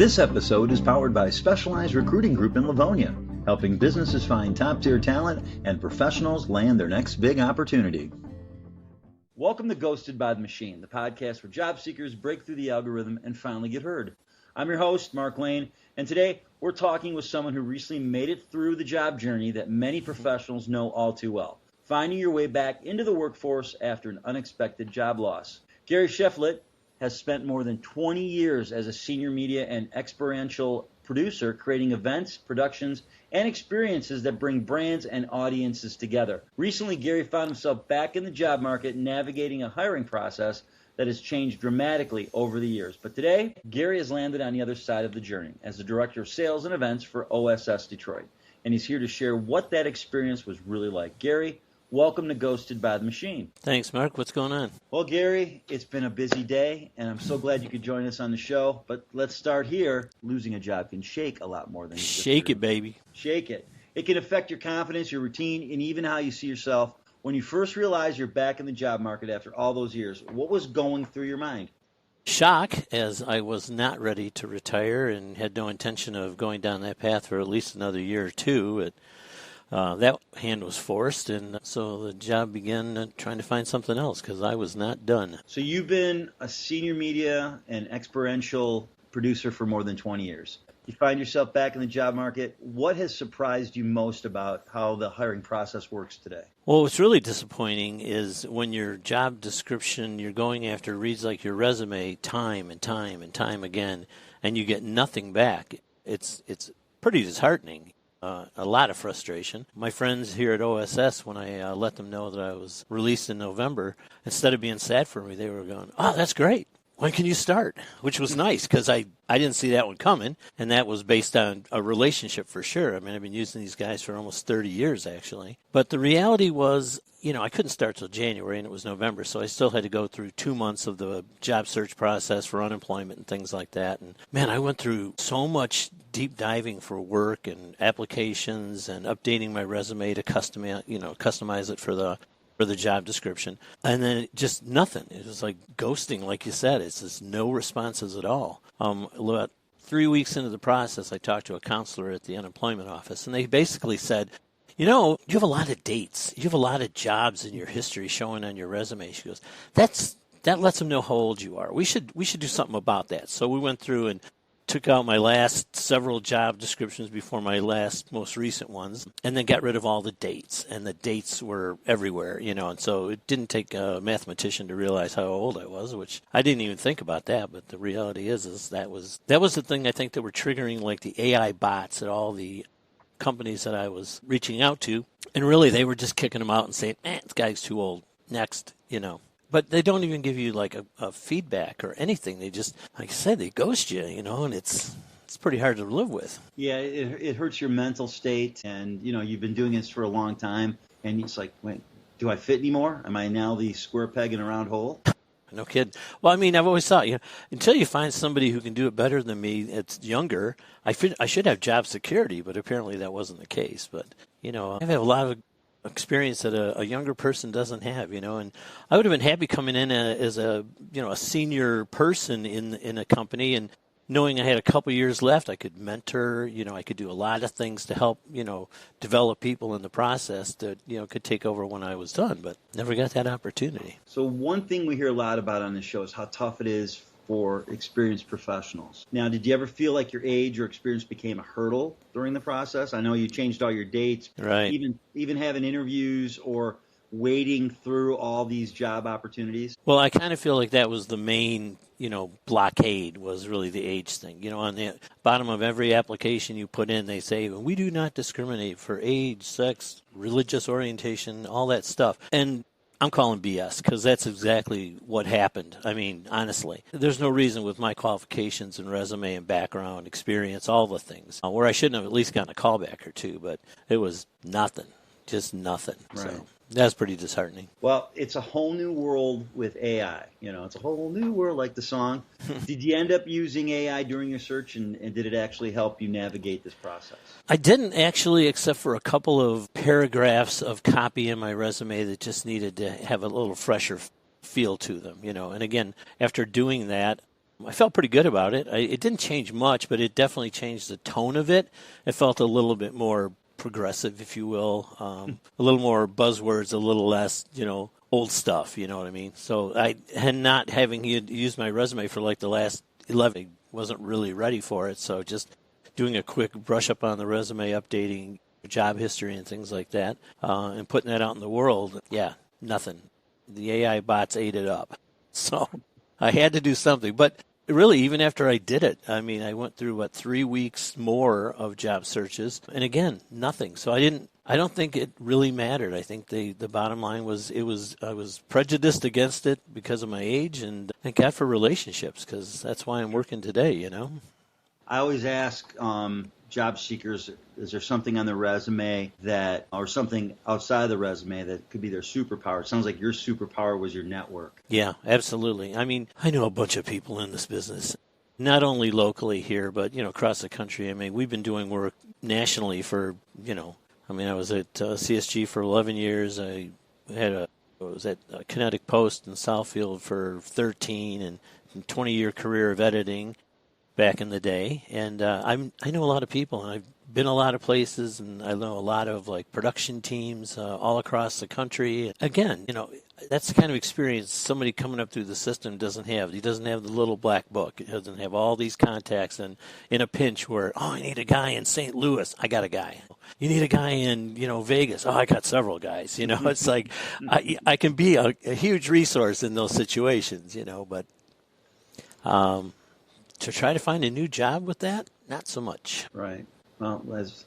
This episode is powered by Specialized Recruiting Group in Livonia, helping businesses find top-tier talent and professionals land their next big opportunity. Welcome to Ghosted by the Machine, the podcast where job seekers break through the algorithm and finally get heard. I'm your host, Mark Lane, and today we're talking with someone who recently made it through the job journey that many professionals know all too well, finding your way back into the workforce after an unexpected job loss. Gary Shefflett has spent more than 20 years as a senior media and experiential producer, creating events, productions, and experiences that bring brands and audiences together. Recently, Gary found himself back in the job market, navigating a hiring process that has changed dramatically over the years. But today, Gary has landed on the other side of the journey as the Director of Sales and Events for OSS Detroit. And he's here to share what that experience was really like. Gary, welcome to Ghosted by the Machine. Thanks, Mark. What's going on? Well, Gary, it's been a busy day, and I'm so glad you could join us on the show. But let's start here. Losing a job can shake a lot more than you Shake it, baby. Shake it. It can affect your confidence, your routine, and even how you see yourself. When you first realized you're back in the job market after all those years, what was going through your mind? Shock, as I was not ready to retire and had no intention of going down that path for at least another year or two. That hand was forced, and so the job began trying to find something else because I was not done. So you've been a senior media and experiential producer for more than 20 years. You find yourself back in the job market. What has surprised you most about how the hiring process works today? Well, what's really disappointing is when your job description you're going after reads like your resume time and time and time again, and you get nothing back. It's pretty disheartening. A lot of frustration. My friends here at OSS, when I let them know that I was released in November, instead of being sad for me, they were going, "Oh, that's great. When can you start?" Which was nice because I didn't see that one coming, and that was based on a relationship for sure. I mean, I've been using these guys for almost 30 years, actually. But the reality was, I couldn't start till January, and it was November, so I still had to go through 2 months of the job search process for unemployment and things like that. And, man, I went through so much deep diving for work and applications and updating my resume to customize it for the job description. And then just nothing. It was like ghosting, like you said. It's just no responses at all. About 3 weeks into the process, I talked to a counselor at the unemployment office, and they basically said, you have a lot of dates. You have a lot of jobs in your history showing on your resume. She goes, that lets them know how old you are. We should do something about that. So we went through and took out my last several job descriptions before my most recent ones, and then got rid of all the dates. And the dates were everywhere, and so it didn't take a mathematician to realize how old I was, which I didn't even think about that. But the reality is that was the thing I think that were triggering like the AI bots at all the companies that I was reaching out to. And really they were just kicking them out and saying, this guy's too old. Next, But they don't even give you like a feedback or anything. They just, like I said, they ghost you, and it's pretty hard to live with. Yeah, it hurts your mental state, and you've been doing this for a long time, and it's like, wait, do I fit anymore? Am I now the square peg in a round hole? No kidding. Well, I mean, I've always thought, until you find somebody who can do it better than me, it's younger. I should have job security, but apparently that wasn't the case. But I have a lot of experience that a younger person doesn't have, and I would have been happy coming in as a senior person in a company, and knowing I had a couple years left, I could mentor, I could do a lot of things to help, develop people in the process that, could take over when I was done, but never got that opportunity. So one thing we hear a lot about on this show is how tough it is for experienced professionals. Now, did you ever feel like your age or experience became a hurdle during the process? I know you changed all your dates, right? Even having interviews or wading through all these job opportunities. Well, I kind of feel like that was the main, blockade was really the age thing. On the bottom of every application you put in, they say, we do not discriminate for age, sex, religious orientation, all that stuff. And I'm calling BS because that's exactly what happened. I mean, honestly, there's no reason with my qualifications and resume and background, experience, all the things, where I shouldn't have at least gotten a callback or two, but it was nothing, just nothing. Right. So that's pretty disheartening. Well, it's a whole new world with AI. It's a whole new world, like the song. Did you end up using AI during your search, and did it actually help you navigate this process? I didn't actually, except for a couple of paragraphs of copy in my resume that just needed to have a little fresher feel to them, And again, after doing that, I felt pretty good about it. It didn't change much, but it definitely changed the tone of it. It felt a little bit more progressive, if you will, a little more buzzwords, a little less, old stuff, you know what I mean? So I had not having used my resume for like the last 11, wasn't really ready for it. So just doing a quick brush up on the resume, updating job history and things like that, and putting that out in the world, nothing. The AI bots ate it up. So I had to do something. But really, even after I did it, I mean, I went through, 3 weeks more of job searches, and again, nothing. So I don't think it really mattered. I think the bottom line was I was prejudiced against it because of my age, and thank God for relationships, because that's why I'm working today, I always ask job seekers, is there something on the resume or something outside the resume that could be their superpower? It sounds like your superpower was your network. Yeah, absolutely. I mean, I know a bunch of people in this business, not only locally here, but, across the country. I mean, we've been doing work nationally for, I was at CSG for 11 years. I was at Kinetic Post in Southfield for 13 and 20-year career of editing back in the day, and I know a lot of people, and I've been a lot of places, and I know a lot of production teams all across the country. Again, that's the kind of experience somebody coming up through the system doesn't have. He doesn't have the little black book. He doesn't have all these contacts, and in a pinch where, I need a guy in St. Louis, I got a guy. You need a guy in, Vegas. I got several guys. It's like I can be a huge resource in those situations, but to try to find a new job with that, not so much. Right. Well, as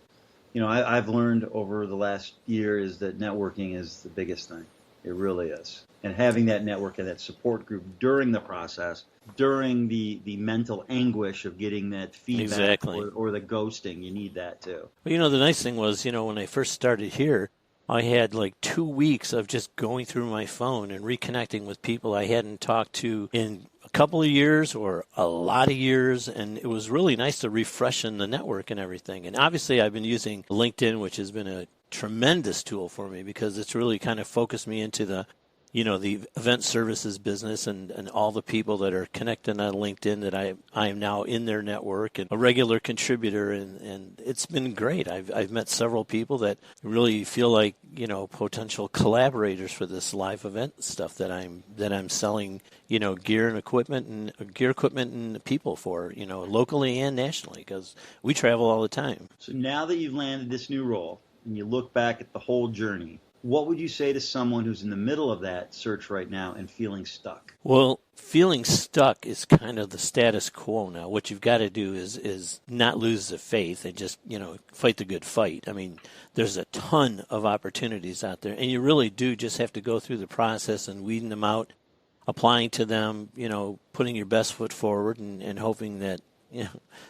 I've learned over the last year is that networking is the biggest thing. It really is. And having that network and that support group during the process, during the mental anguish of getting that feedback or the ghosting, you need that too. Well, the nice thing was, when I first started here, I had 2 weeks of just going through my phone and reconnecting with people I hadn't talked to in a couple of years or a lot of years, and it was really nice to refresh in the network and everything. And obviously I've been using LinkedIn, which has been a tremendous tool for me because it's really kind of focused me into the event services business and all the people that are connected on LinkedIn that I am now in their network and a regular contributor, and it's been great. I've met several people that really feel like, potential collaborators for this live event stuff that I'm selling, gear equipment and people for, locally and nationally, because we travel all the time. So now that you've landed this new role and you look back at the whole journey, what would you say to someone who's in the middle of that search right now and feeling stuck? Well, feeling stuck is kind of the status quo now. What you've got to do is not lose the faith and just, fight the good fight. I mean, there's a ton of opportunities out there, and you really do just have to go through the process and weeding them out, applying to them, putting your best foot forward and hoping that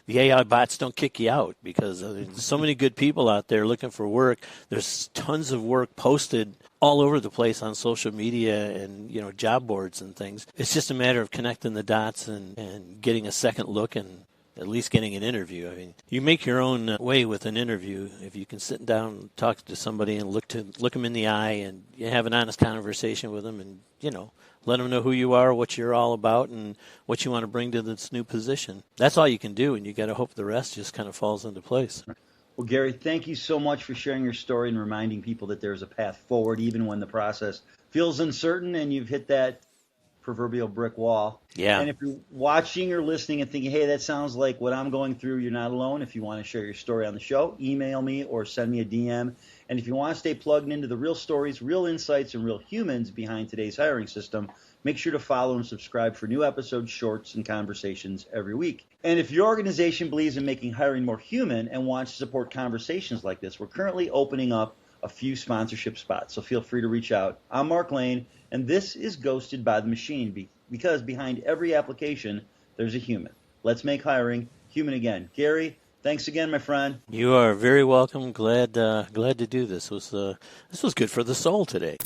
the AI bots don't kick you out, because there's so many good people out there looking for work. There's tons of work posted all over the place on social media and, job boards and things. It's just a matter of connecting the dots and getting a second look and at least getting an interview. I mean, you make your own way with an interview if you can sit down and talk to somebody and look them in the eye and have an honest conversation with them and, let them know who you are, what you're all about, and what you want to bring to this new position. That's all you can do, and you got to hope the rest just kind of falls into place. Well, Gary, thank you so much for sharing your story and reminding people that there's a path forward, even when the process feels uncertain and you've hit that proverbial brick wall. Yeah. And if you're watching or listening and thinking, hey, that sounds like what I'm going through, you're not alone. If you want to share your story on the show, email me or send me a DM. And if you want to stay plugged into the real stories, real insights, and real humans behind today's hiring system, make sure to follow and subscribe for new episodes, shorts, and conversations every week. And if your organization believes in making hiring more human and wants to support conversations like this, we're currently opening up a few sponsorship spots, so feel free to reach out. I'm Mark Lane, and this is Ghosted by the Machine, because behind every application, there's a human. Let's make hiring human again. Gary, thanks again, my friend. You are very welcome. Glad to do this. This was good for the soul today.